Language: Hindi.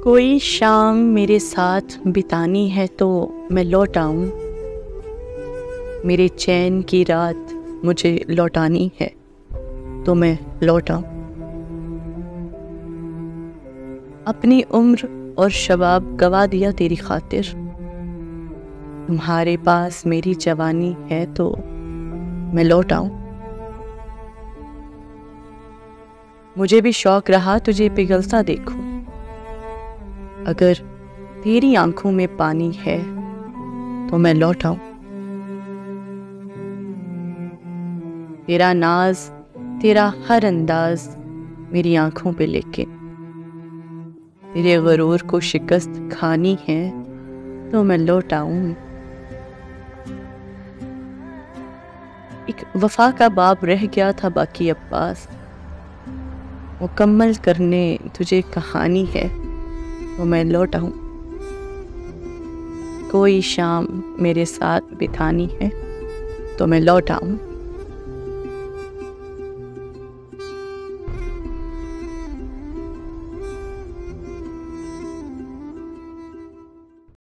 कोई शाम मेरे साथ बितानी है तो मैं लौट आऊं। मेरे चैन की रात मुझे लौटानी है तो मैं लौट आऊं। अपनी उम्र और शबाब गवा दिया तेरी खातिर। तुम्हारे पास मेरी जवानी है तो मैं लौट आऊं। मुझे भी शौक रहा तुझे पिघलता देखूं। अगर तेरी आंखों में पानी है तो मैं लौट आऊं। तेरा नाज, तेरा हर अंदाज मेरी आंखों पे लेके तेरे गरूर को शिकस्त खानी है तो मैं लौट आऊं। एक वफा का बाब रह गया था बाकी अब पास, मुकम्मल करने तुझे कहानी है तो मैं लौट आऊं। कोई शाम मेरे साथ बितानी है तो मैं लौट आऊं।